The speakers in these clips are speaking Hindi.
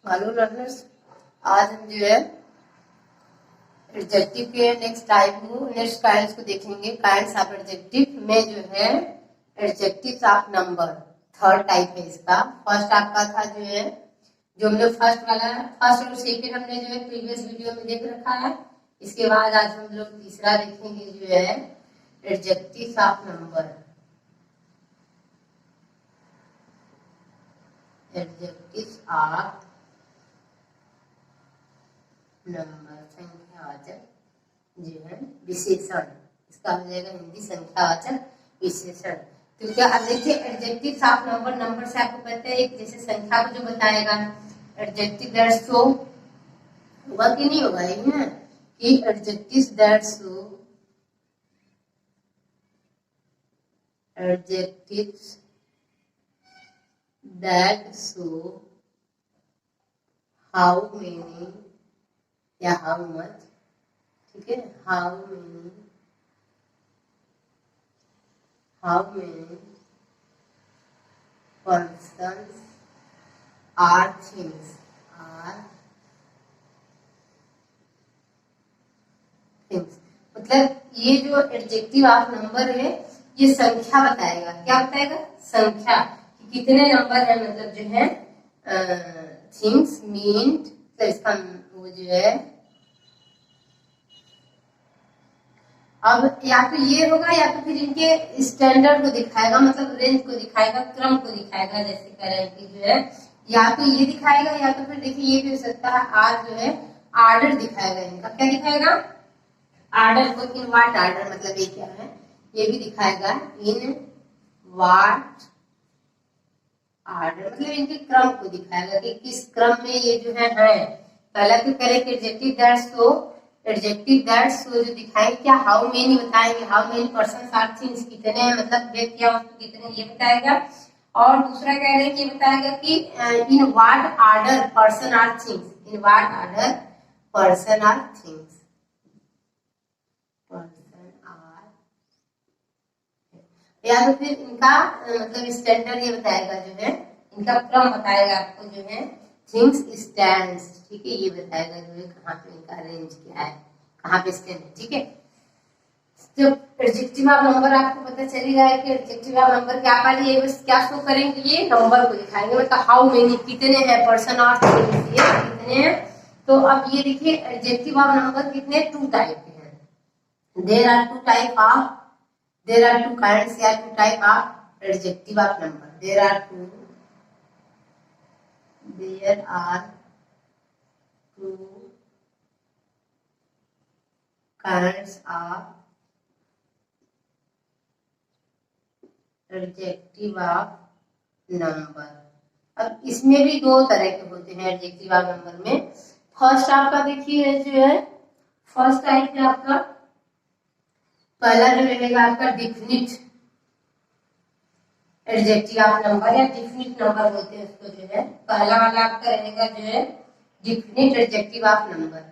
हेलो लर्नर्स, आज हम जो है एडजेक्टिव के नेक्स्ट काइंड्स को देखेंगे। काइंड्स ऑफ एडजेक्टिव में जो है adjectives of number third type है इसका। फर्स्ट आपका था जो है, जो हम लोग फर्स्ट और सेकेंड हमने जो है प्रीवियस वीडियो में देख रखा है। इसके बाद आज हम लोग तीसरा देखेंगे जो है adjectives of number. Adjectives of number संख्यावाचक जो है विशेषण, इसका हो जाएगा हिंदी संख्यावाचक विशेषण। तो क्या अब देखिए एडजेक्टिव्स ऑफ नंबर, नंबर से आपको पता है एक जैसे संख्या को जो बताएगा एडजेक्टिव दैट शो, होगा कि नहीं होगा यही है कि adjectives that show, adjectives that show how many या हाउ मच, ठीक है, how many persons or things मतलब ये जो एडजेक्टिव ऑफ नंबर है ये संख्या बताएगा। क्या बताएगा? संख्या, कि कितने नंबर है, मतलब जो है थिंग्स मीन, तो इसका वो जो है अब या तो ये होगा या तो फिर इनके स्टैंडर्ड को दिखाएगा, मतलब रेंज को दिखाएगा, क्रम को दिखाएगा। जैसे करें कि जो है या तो ये दिखाएगा या तो फिर देखिए ये भी हो सकता है आज जो है आर्डर दिखाएगा। इनका क्या दिखाएगा? आर्डर को। इन व्हाट आर्डर मतलब ये क्या है, ये भी दिखाएगा। इन व्हाट आर्डर मतलब इनके क्रम को दिखाएगा कि किस क्रम में ये जो है। पहला तो करें कि adjective that show, adjective that show जो दिखाएंगे क्या, हाउ मेनी बताएंगे, how many person or things, कितने मतलब व्यक्ति या वस्तु कितने, ये बताएगा। और दूसरा कह रहे हैं कि ये बताएगा कि in what order person or things, in what order person or things, person or, या तो फिर इनका मतलब स्टैंडर्ड ये बताएगा, जो है इनका क्रम बताएगा आपको, जो है थिंग्स स्टैंड्स, ठीक है, ये बताएगा जो है कहाँ पे इनका रेंज क्या है, कहाँ पे स्टैंड है, ठीक है। तो एडजेक्टिव ऑफ नंबर आपको पता चल रहा है कि एडजेक्टिव ऑफ नंबर क्या वाली है, बस क्या शो करेंगे, ये नंबर को दिखाएंगे, मतलब हाउ मेनी कितने हैं, पर्सन और थिंग्स ये कितने हैं। तो अब ये देखिए एडजेक्टिव ऑफ नंबर कितने, टू टाइप के हैं। There are two type of, there are two kinds या two type of adjective of number. There are two kinds of adjective of number. अब इसमें भी दो तरह के होते हैं एडजेक्टिव ऑफ नंबर में। फर्स्ट आपका देखिए जो है, फर्स्ट टाइप है आपका, पहला जो रहेगा आपका डिफिनिट एडजेक्टिव ऑफ नंबर या डिफिनिट नंबर बोलते हैं उसको, जो है पहला वाला आपका रहेगा जो है डिफिनिट एडजेक्टिव ऑफ नंबर।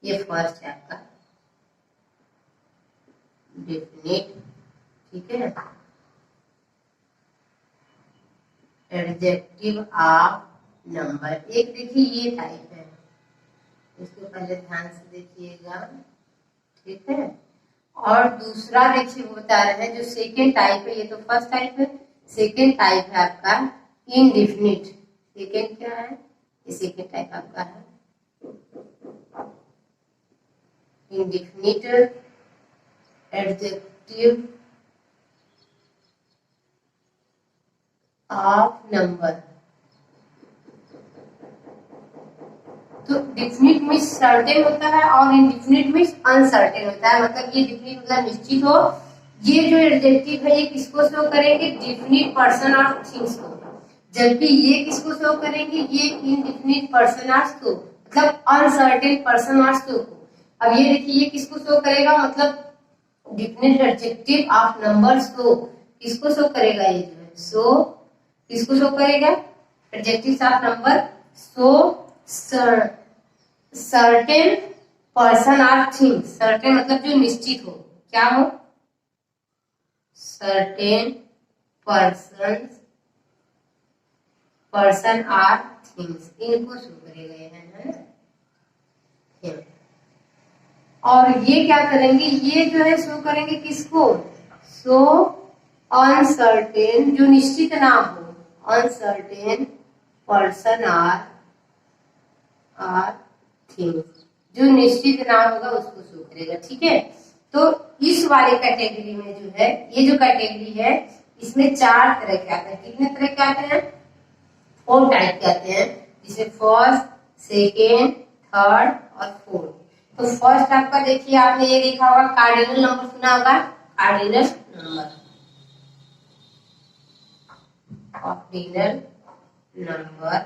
ये फर्स्ट है आपका डिफिनिट, ठीक है, एडजेक्टिव ऑफ नंबर। एक देखिए ये टाइप है, इसको पहले ध्यान से देखिएगा, ठीक है। और दूसरा देखिए वो बता रहे हैं जो सेकेंड टाइप है, ये तो फर्स्ट टाइप है, सेकेंड टाइप है आपका इनडिफिनिट। सेकेंड क्या है, ये सेकेंड टाइप आपका है इनडिफिनिट एडजेक्टिव ऑफ नंबर। तो डिफिनिट मींस सर्टेन होता है और इनडिफिनिट मींस अनसर्टेन होता है। मतलब ये डिफिनिट मतलब निश्चित हो, ये जो एडजेक्टिव है ये किसको शो करेंगे, डिफिनिट पर्सन और थिंग्स को, जबकि ये किसको शो करेंगे, ये इनडिफिनिट पर्सन और को, मतलब अनसर्टेन पर्सन और को। अब ये देखिए ये किसको शो करेगा, मतलब डिफिनिट एडजेक्टिव ऑफ नंबर्स को किसको शो करेगा, ये जो है सो किसको शो करेगा, adjectives of number so certain person or things. Certain मतलब जो निश्चित हो, क्या हो, certain person person or things, इनको शो करेगा, है ना। और ये क्या करेंगे, ये जो है शो करेंगे किसको, सो अनसर्टेन, जो निश्चित ना हो, अनसर्टेन पर्सन आर थिंग्स, जो निश्चित ना होगा उसको शो करेगा, ठीक है। तो इस वाले कैटेगरी में जो है, ये जो कैटेगरी है इसमें 4 तरह के आते हैं। कितने तरह के आते हैं, 4 टाइप के आते हैं, जिसमें फर्स्ट, सेकेंड, थर्ड और फोर्थ। तो फर्स्ट आपका देखिए, आपने ये देखा होगा कार्डिनल नंबर, सुना होगा कार्डिनल नंबर, ऑर्डिनल नंबर,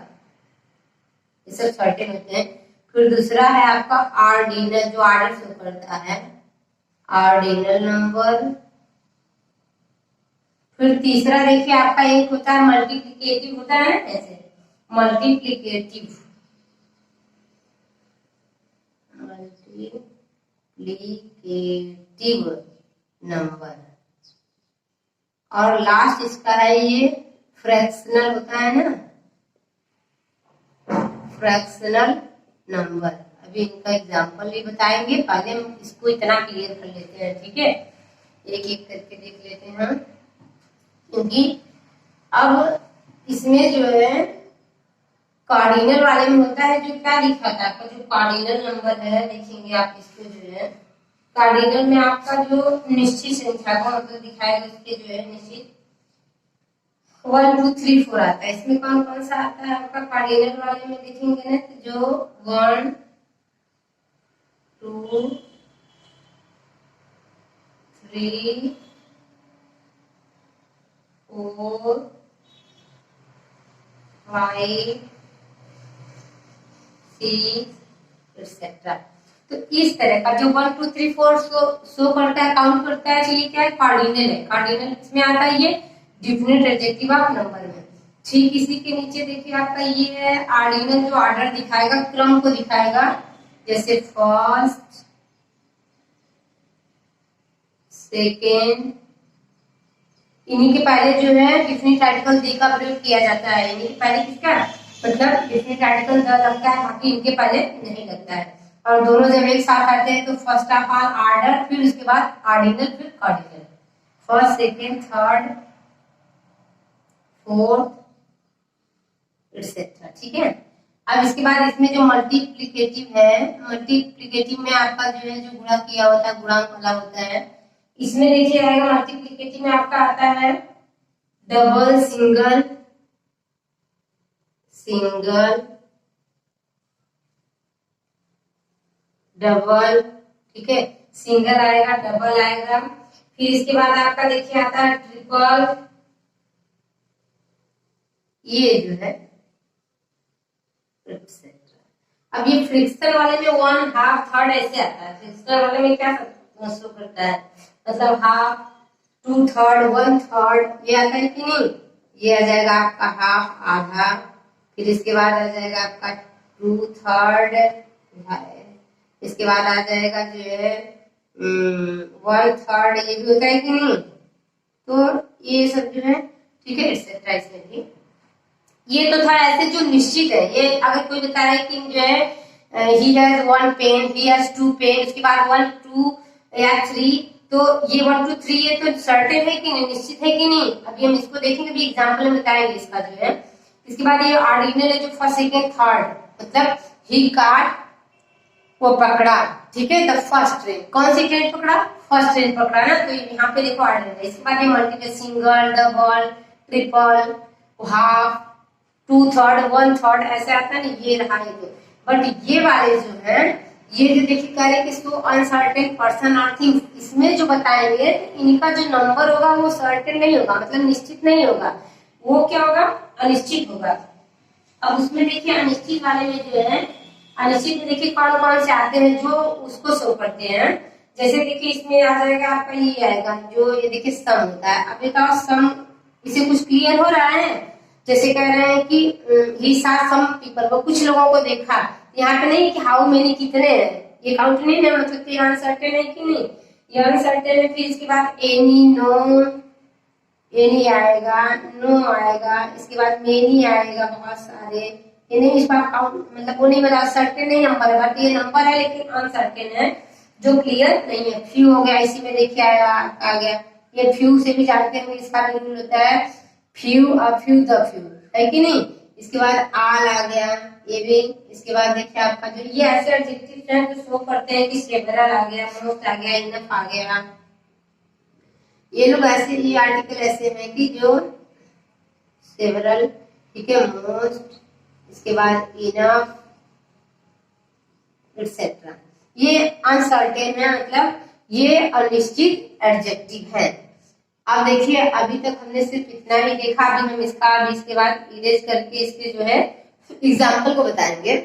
ये सब सर्टेन होते हैं। फिर दूसरा है आपका आर्डिनल, जो आर्डर शो करता है, आर्डिनल नंबर। फिर तीसरा देखिए आपका एक होता है मल्टीप्लिकेटिव, होता है ना ऐसे, मल्टीप्लिकेटिव नंबर। और लास्ट इसका है ये फ्रैक्शनल, होता है ना, फ्रैक्शनल नंबर। अभी इनका एग्जांपल भी बताएंगे, पहले हम इसको इतना क्लियर कर लेते हैं, ठीक है, एक एक करके देख लेते हैं हम, क्योंकि अब इसमें जो है कार्डिनल वाले में होता है, जो क्या लिखा था आपका, जो कार्डिनल नंबर है, देखेंगे आप इसको, जो है कार्डिनल में आपका जो निश्चित संख्या का मतलब दिखाएगा, उसके जो है निश्चित 1 2 3 4 आता है। इसमें कौन कौन सा आता है आपका कार्डिनल वाले में, देखेंगे ना, जो 1 2 3 4 5 6 एक्सेट्रा। तो इस तरह का जो 1 2 3 4 शो करता है, काउंट करता है, तो ये क्या है, कार्डिनल है। कार्डिनल इसमें आता है ये डिफिनिट एडजेक्टिव ऑफ नंबर में। ठीक इसी के नीचे देखिए आपका ये है आर्डिनल, जो ऑर्डर दिखाएगा, क्रम को दिखाएगा, जैसे फर्स्ट, सेकेंड, इन्हीं के पहले जो है डिफिनिट आर्टिकल दी का प्रयोग किया जाता है। इन्हीं के पहले किसका, मतलब डिफिनिट आर्टिकल द लगता है, बाकी इनके पहले नहीं लगता है। और दोनों जब एक साथ आते हैं तो फर्स्ट ऑफ ऑल ऑर्डर, फिर उसके बाद ऑर्डिनल, फिर cardinal, first, second, third, fourth etcetera, ठीक है। अब इसके बाद इसमें जो मल्टीप्लिकेटिव है, मल्टीप्लिकेटिव में आपका जो है जो गुणा किया होता है, गुणांक वाला होता है, इसमें देखिए आएगा मल्टीप्लिकेटिव में आपका आता है डबल, सिंगल, सिंगल, डबल, ठीक है, सिंगल आएगा, डबल आएगा। फिर इसके बाद आपका देखिए आता है ट्रिपल, ये जो है एक्सेट्रा। अब ये फ्रिक्शन वाले में 1 हाफ थर्ड ऐसे आता है, फ्रिक्शन वाले में क्या शो करता है, मतलब हाफ, 2 थर्ड, 1 थर्ड, ये आता है कि नहीं, ये आ जाएगा आपका हाफ, आधा। फिर इसके बाद आ जाएगा आपका 2 थर्ड, इसके बाद आ जाएगा जो है 1 थर्ड, ये भी होता है कि नहीं। तो ये सब जो है, ठीक है, एक्सेट्रा। इसमें भी ये तो था ऐसे जो निश्चित है। ये अगर कोई बता रहा है कि जो है he has 1 pen, he has 2 pen, उसके बाद 1 2 या 3, तो ये 1 2 3 ये तो सर्टेन है कि नहीं, निश्चित है कि नहीं। अभी हम इसको देखेंगे, अभी एग्जांपल में बताएंगे इसका जो है। इसके बाद ये ऑर्डिनल है, जो फर्स्ट, सेकेंड, थर्ड, मतलब ही काट, वो पकड़ा, ठीक है, द फर्स्ट ट्रेन। कौन सी ट्रेन पकड़ा, फर्स्ट ट्रेन पकड़ा ना, तो यहाँ पे देखो ऑर्डिनल है। इसके बाद ये multiple, single, double, triple, half, 2 third, 1 third ऐसे आता है ना, ये रहा है। तो बट ये वाले जो है, ये जो देखिए कह रहे कि अनसर्टेन पर्सन और थिंग्स, इसमें जो बताएंगे इनका जो नंबर होगा वो सर्टेन नहीं होगा, मतलब निश्चित नहीं होगा, वो क्या होगा, अनिश्चित होगा। अब उसमें देखिए अनिश्चित वाले में जो है, अनिश्चित में देखिए कौन कौन से आते हैं जो उसको शो करते हैं। जैसे देखिए इसमें आ जाएगा आपका, ये आएगा जो ये देखिए सम होता है। अब बताओ सम, इसे कुछ क्लियर हो रहा है। जैसे कह रहे हैं कि ही saw some people, वो कुछ लोगों को देखा, यहाँ पे नहीं कि हाउ मेनी, कितने हैं, ये काउंट नहीं है, मतलब कि अनसर्टेन है कि नहीं, ये अनसर्टेन है। फिर इसके बाद एनी, नो, एनी आएगा, नो आएगा, इसके बाद मेनी आएगा, बहुत सारे। ये नहीं, इस पर काउंट मतलब वो नहीं बता, सर्टेन नहीं नंबर है, बट ये नंबर है लेकिन अनसर्टेन है, जो क्लियर नहीं है। फ्यू हो गया, इसी में देखिए आया आ गया, ये फ्यू से भी जानते हैं, इसका भी रूल होता है few, a few, the few, है कि नहीं। इसके बाद आल आ गया, ये भी। इसके बाद देखिए आपका जो ये ऐसे एडजेक्टिव हैं जो शो करते हैं कि सेवरल आ गया, मोस्ट आ गया, इनफ आ गया। ये लोग ऐसे, ये आर्टिकल ऐसे हैं कि जो सेवरल, ठीक है, मोस्ट, इसके बाद इनफ एक्सेट्रा, ये अनसर्टेन है, मतलब ये अनिश्चित एडजेक्टिव है। अब देखिए अभी तक हमने सिर्फ इतना ही देखा, अभी हम इसका अभी इसके बाद इरेज करके इसके जो है एग्जाम्पल को बताएंगे।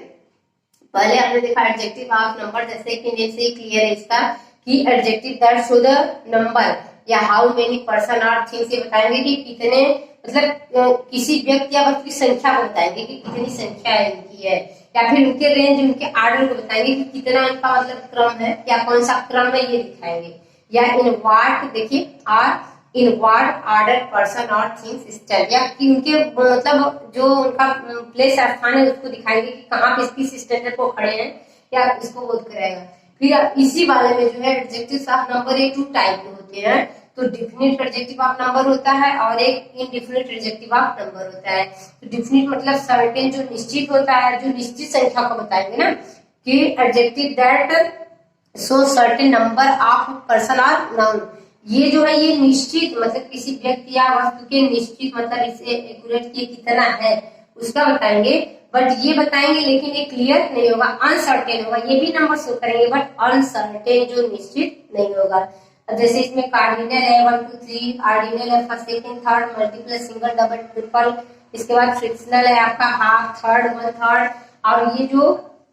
पहले हमने देखा एडजेक्टिव ऑफ नंबर, जैसे कि नेम से ही क्लियर है इसका कि adjective that show the number या हाउ मेनी पर्सन और थिंग्स, ये बताएंगे कि कितने, मतलब किसी व्यक्ति या वस्तु की संख्या को बताएंगे कि कितनी संख्या इनकी है, या फिर उनके रेंज, उनके आर्डर को बताएंगे कि कितना इनका मतलब क्रम है, या कौन सा क्रम है ये दिखाएंगे। या इन व्हाट, देखिए or in what order person और थिंग्स स्टैंड, या कि उनके मतलब जो उनका प्लेस स्थान है उसको दिखाएंगे कि कहाँ पे किस स्टैंडर्ड को खड़े हैं, या इसको बोध कराएगा। फिर इसी वाले में जो है एडजेक्टिव्स ऑफ नंबर एक 2 टाइप के होते हैं, तो डिफिनिट एडजेक्टिव ऑफ नंबर होता है और एक इनडिफिनिट एडजेक्टिव ऑफ नंबर होता है। तो डिफिनिट मतलब सर्टेन, जो निश्चित होता है, जो निश्चित संख्या को बताएंगे ना, कि adjective that so certain number of person और नाउन, ये जो है ये निश्चित मतलब किसी व्यक्ति या वस्तु के निश्चित मतलब इसे एक्यूरेट किए कितना है उसका बताएंगे, बट ये बताएंगे लेकिन ये क्लियर नहीं होगा, अनसर्टेन होगा। ये भी नंबर शो करेंगे बट अनसर्टेन, जो निश्चित नहीं होगा। जैसे इसमें कार्डिनल है 1 2 3, ऑर्डिनल है first second third, multiple single double triple, इसके बाद फ्रिक्शनल है आपका हाफ, थर्ड, वन थर्ड, और ये जो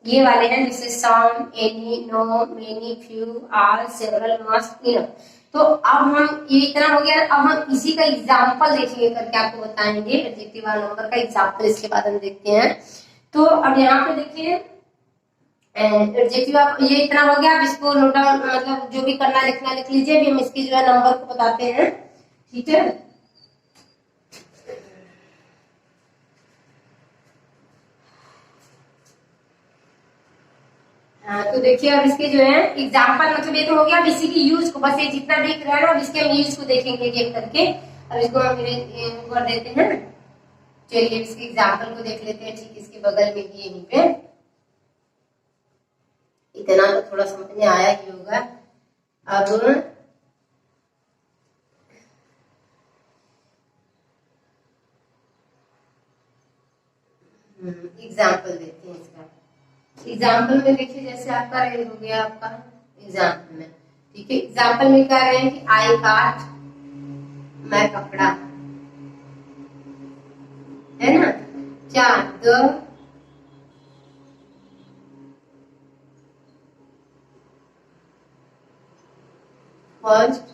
ये वाले हैं जैसे some, any, no, many, few, all, several, must, enough. तो अब हम ये इतना हो गया, अब हम इसी का एग्जाम्पल देखेंगे करके आपको बताएंगे एडजेक्टिव और नंबर का एग्जाम्पल, इसके बाद हम देखते हैं। तो अब यहाँ पे देखिए एडजेक्टिव, आप ये इतना हो गया, अब इसको नोट डाउन मतलब जो भी करना लिखना लिख लीजिए, अभी हम इसकी जो है नंबर को बताते हैं, ठीक है। हाँ, तो देखिए अब इसके जो है एग्जाम्पल मतलब ये तो हो गया, अब इसी की यूज को, बस ये जितना दिख रहा है ना, अब इसके हम यूज को देखेंगे एक करके। अब इसको हम कर देते हैं, चलिए इसके एग्जाम्पल को देख लेते हैं, ठीक इसके बगल में ही यहीं पे। इतना तो थोड़ा समझ में आया ही होगा। अब एग्जाम्पल देते हैं इसका। एग्जाम्पल में देखिए जैसे आपका रेड हो गया आपका एग्जाम्पल में, ठीक है। एग्जाम्पल में कह रहे हैं कि आई काट, मैं कपड़ा, है ना, क्या द फर्स्ट।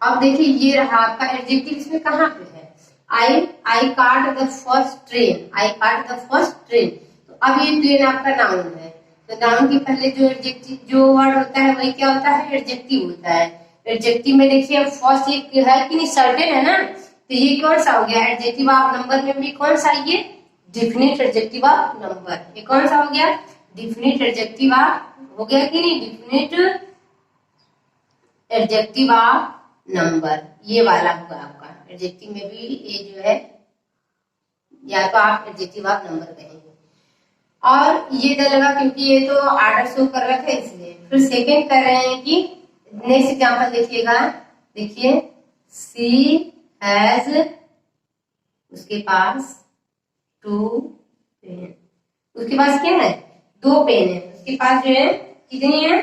अब देखिए ये रहा आपका एडजेक्टिव, इसमें कहाँ पे है, आई काट द फर्स्ट ट्रेन, आई काट द फर्स्ट ट्रेन। तो अब ये ट्रेन आपका नाउन है, तो नाउन के पहले जो एडजेक्टिव जो वर्ड होता है वही क्या होता है, एडजेक्टिव होता है। एडजेक्टिव में देखिए फर्स्ट ये है कि नहीं, सर्टेन है ना, तो ये कौन सा हो गया एडजेक्टिव ऑफ नंबर में भी कौन सा, ये डिफिनिट एडजेक्टिव ऑफ नंबर। ये कौन सा हो गया, डिफिनिट एडजेक्टिव ऑफ, हो गया कि नहीं, डिफिनिट एडजेक्टिव ऑफ नंबर, ये वाला होगा आपका। एडजेक्टिव में भी ये जो है, या तो आप एडजेक्टिव ऑफ नंबर कहेंगे, और ये द लगा क्योंकि ये तो आर्डर शो कर रखे इसलिए। फिर सेकेंड कर रहे हैं कि नेक्स्ट एग्जांपल देखिएगा, देखिए सी हैज, उसके पास 2 पेन, उसके पास क्या है, 2 पेन है, उसके पास जो है कितनी है,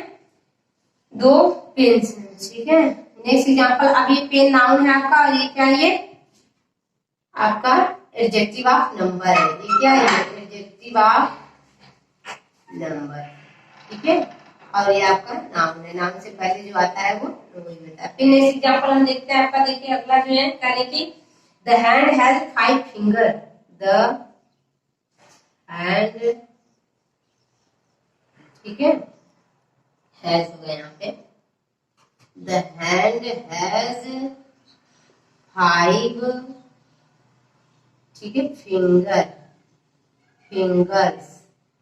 2 पेन, ठीक है। नेक्स्ट एग्जांपल, अब ये पेन नाउन है आपका, और ये क्या है, ये आपका एडजेक्टिव ऑफ नंबर है, ये क्या है, एडजेक्टिव ऑफ नंबर, ठीक है। और ये आपका नाउन है, नाउन से पहले जो आता है वो वही होता है। फिर नेक्स्ट एग्जांपल हम देखते हैं आपका, देखिए अगला जो है कहने की the hand has 5 finger, the hand, ठीक है, हैज हो गया यहाँ पे, द हैंड हैज 5, ठीक है, फिंगर्स।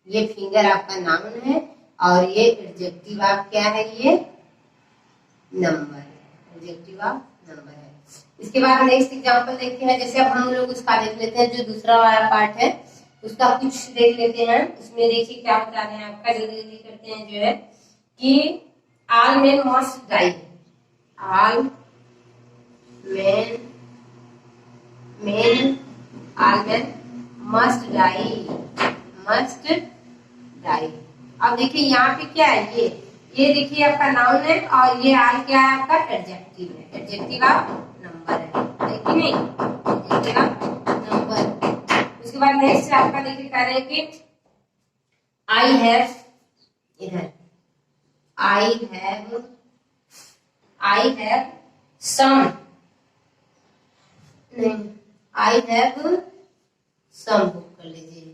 ये फिंगर आपका नाउन है और ये एडजेक्टिव आप क्या है, ये नंबर है, एडजेक्टिव आप नंबर है। इसके बाद नेक्स्ट एग्जांपल देखते हैं। जैसे अब हम लोग उसका देख लेते हैं, जो दूसरा वाला पार्ट है उसका कुछ देख लेते हैं। उसमें देखिए क्या बता रहे हैं आपका, जल्दी जल्दी करते हैं। जो है कि all men must die, all men must die. अब देखिए यहाँ पे क्या है, ये देखिए आपका नाउन है और ये आल क्या है आपका, एडजेक्टिव है। एडजेक्टिव आप नंबर है कि नहीं, एडजेक्टिव आप नंबर। उसके बाद नेक्स्ट आपका देखिए कह रहे हैं कि आई हैव, इधर आई हैव सम, नहीं, आई हैव सम बुक कर लीजिए,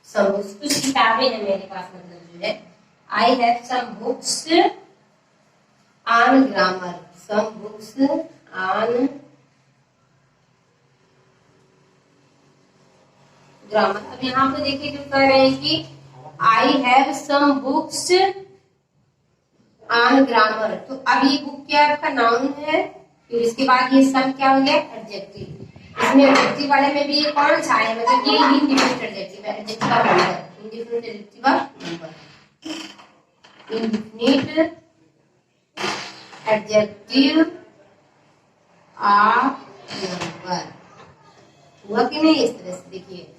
सम बुक्स, कुछ किताबें हैं मेरे पास, मतलब जो है I have some books on grammar, some books on grammar. अब यहाँ पे देखिए जो कह रहे हैं कि I have some books on grammar, तो अब ये बुक क्या आपका नाउन है, फिर इसके बाद ये सम क्या हो गया, एडजेक्टिव। इसमें एडजेक्टिव वाले में भी ये कौन सा है, मतलब ये इंडिफिनिट एडजेक्टिव है, एडजेक्टिव का नंबर, इंडिफिनिट एडजेक्टिव का number, indefinite adjective of number. हुआ कि नहीं, इस तरह से देखिए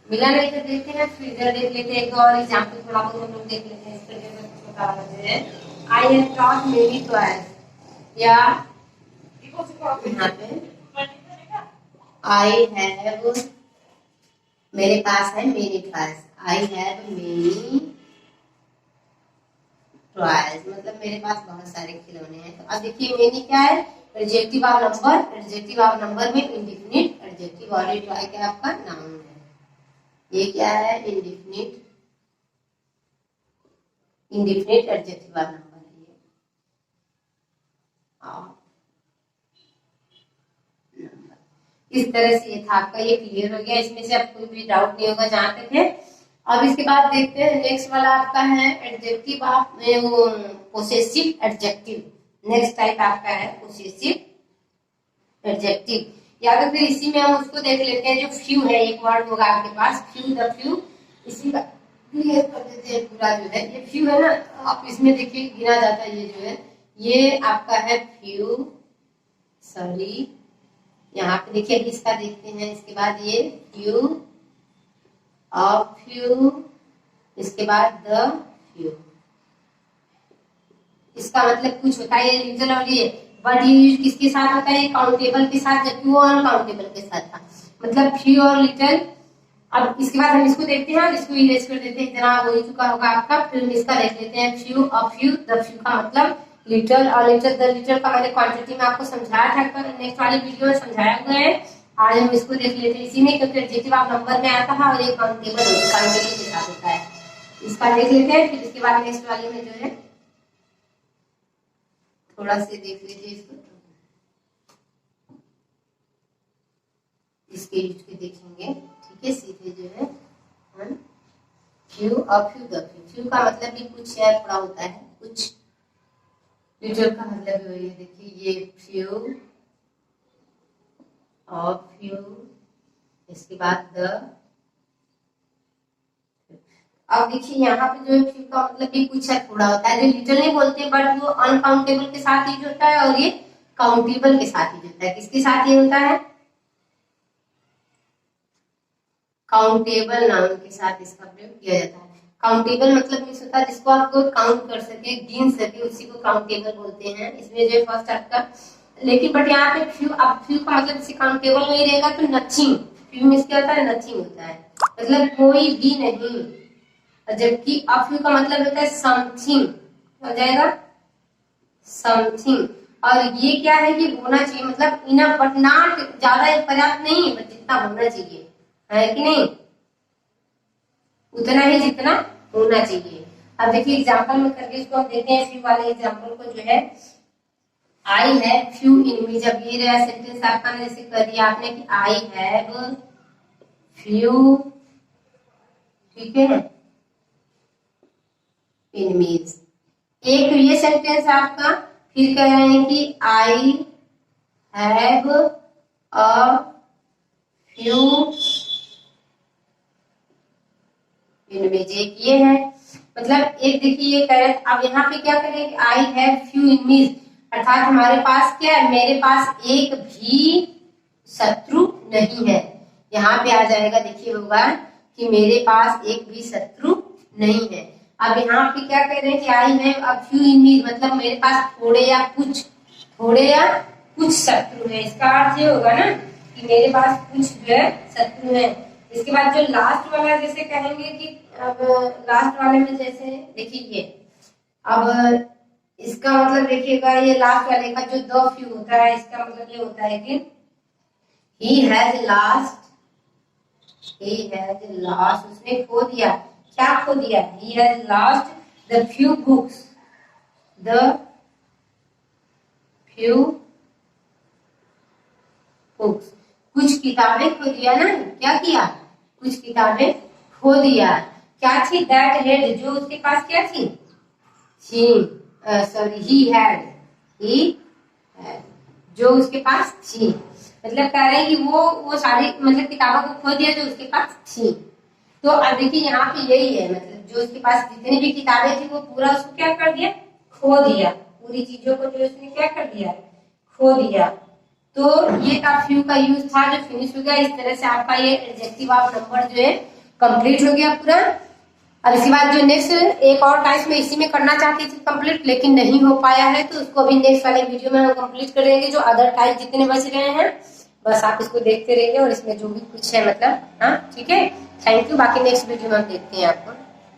मिला नहीं तो देखते हैं, फिर इधर देख लेते हैं एक और एग्जांपल, थोड़ा बहुत हम लोग देख लेते हैं। इस तरीके से कुछ बता रहे हैं, I have taught many toys, या यहाँ पे आई हैव, मेरे पास है many toys, I have many toys, मतलब मेरे पास बहुत सारे खिलौने हैं। तो अब देखिए मेनी क्या है, adjective of number, adjective of number में इंडिफिनिट एडजेक्टिव, और ये टॉय क्या आपका नाउन है, ये क्या है, इंडिफिनिट एडजेक्टिव ऑफ नंबर है ये। इस तरह से ये था आपका, ये क्लियर हो गया, इसमें से अब कोई भी डाउट नहीं होगा जहां तक है। अब इसके बाद देखते हैं नेक्स्ट वाला आपका है adjective of possessive adjective. Next type आपका है पोसेसिव एडजेक्टिव, या तो फिर इसी में हम उसको देख लेते हैं, जो फ्यू है, एक वर्ड होगा आपके पास फ्यू, द फ्यू, इसी का क्लियर कर देते हैं पूरा। जो है ये फ्यू है ना, आप इसमें देखिए गिना जाता है, ये जो है ये आपका है फ्यू, सॉरी यहाँ पे देखिए इसका देखते हैं। इसके बाद ये फ्यू, अ फ्यू, इसके बाद द फ्यू, इसका मतलब कुछ होता है, ये लिटल और ये बट ये यूज किसके साथ होता है, काउंटेबल के साथ, जबकि वो अनकाउंटेबल के साथ था, मतलब फ्यू और लिटल। अब इसके बाद हम इसको देखते हैं, इसको इरेज कर देते हैं, इतना हो चुका होगा आपका। फिर इसका देख लेते हैं, few, a few, the few का मतलब लिटल, और लिटल द लिटल का मैंने क्वांटिटी में आपको समझाया था, नेक्स्ट वाली वीडियो में समझाया हुआ है। आज हम इसको देख लेते हैं इसी में, क्योंकि एडजेक्टिव आप नंबर में आता है और ये काउंटेबल के साथ होता है। इसका देख लेते हैं, फिर इसके बाद नेक्स्ट वाले में जो है थोड़ा से देख लीजिए इसको, इसके यूज के देखेंगे, ठीक है, सीधे जो है few, a few, the few. Few का मतलब भी कुछ है, थोड़ा होता है कुछ, लिटल का मतलब है, देखिए ये फ्यू, अ फ्यू, इसके बाद द। अब देखिए यहाँ पे जो है फ्यू का मतलब भी कुछ है, थोड़ा होता है, जो लिटल नहीं बोलते, बट वो अनकाउंटेबल के साथ यूज होता है और ये काउंटेबल के साथ यूज होता है। किसके साथ ये होता है, काउंटेबल नाउन के साथ इसका प्रयोग किया जाता है। काउंटेबल मतलब मीन्स होता है जिसको आप काउंट कर सके, गिन सके, उसी को काउंटेबल बोलते हैं। इसमें जो फर्स्ट आपका, लेकिन बट यहाँ पे फ्यू, अब फ्यू का मतलब जैसे काउंटेबल नहीं रहेगा तो नथिंग, फ्यू मीन्स क्या होता है, नथिंग होता है, मतलब कोई भी नहीं, जबकि अ फ्यू का मतलब होता है समथिंग, हो जाएगा समथिंग। और ये क्या है कि होना चाहिए, मतलब इनफ बट नॉट, ज्यादा पर्याप्त नहीं, बट जितना होना चाहिए, है कि नहीं, उतना ही जितना होना चाहिए। अब देखिए एग्जाम्पल में करके इसको हम देते हैं, फ्यू वाले एग्जाम्पल को जो है। आई है फ्यू इनमीज, अब ये रहा सेंटेंस आपका, जैसे कर दिया आपने कि आई हैव फ्यू, ठीक है, इनमीज। एक तो ये सेंटेंस आपका, फिर कह रहे हैं कि आई हैव अ फ्यू इनमीज, एक ये है। मतलब एक देखिए ये कह रहे हैं, अब यहाँ पे क्या करें कि आई हैव फ्यू इनमीज, अर्थात हमारे पास क्या है, मेरे पास एक भी शत्रु नहीं है। यहाँ पे आ जाएगा, देखिए होगा कि मेरे पास एक भी शत्रु नहीं है। अब यहाँ पे क्या कह रहे हैं कि आई हैव अ फ्यू इनमीज, मतलब मेरे पास थोड़े या कुछ शत्रु है। इसका अर्थ ये होगा ना कि मेरे पास कुछ जो है शत्रु है। इसके बाद जो लास्ट वाला जैसे कहेंगे कि अब लास्ट वाले में जैसे देखिए, अब इसका मतलब देखिएगा, ये लास्ट वाले का जो द फ्यू होता है, इसका मतलब ये होता है कि he has lost, उसने खो दिया। क्या खो दिया? he has lost the few books, कुछ किताबें खो दिया ना, क्या किया? कुछ किताबें खो दिया। क्या थी? दैट हेड, जो उसके पास क्या थी? he had, जो उसके पास थी। मतलब कह रहे हैं कि वो सारी मतलब किताबों को खो दिया जो उसके पास थी। तो अब देखिए यहाँ पे यही है, मतलब जो उसके पास जितनी भी किताबें थी वो पूरा उसको क्या कर दिया? खो दिया। पूरी चीजों को जो उसने क्या कर दिया? खो दिया। तो ये का फ्यू का यूज था जो फिनिश हो गया। इस तरह से आपका ये एडजेक्टिव ऑफ नंबर जो है कंप्लीट हो गया पूरा। अब इसके बाद जो नेक्स्ट एक और टाइप में इसी में करना चाहती थी कंप्लीट, लेकिन नहीं हो पाया है, तो उसको अभी नेक्स्ट वाले वीडियो में हम कंप्लीट करेंगे। जो अदर टाइप जितने बच रहे हैं बस आप इसको देखते रहिए, और इसमें जो भी कुछ है मतलब, हाँ ठीक है। Thank you. बाकी नेक्स्ट वीडियो में हम देखते हैं आपको।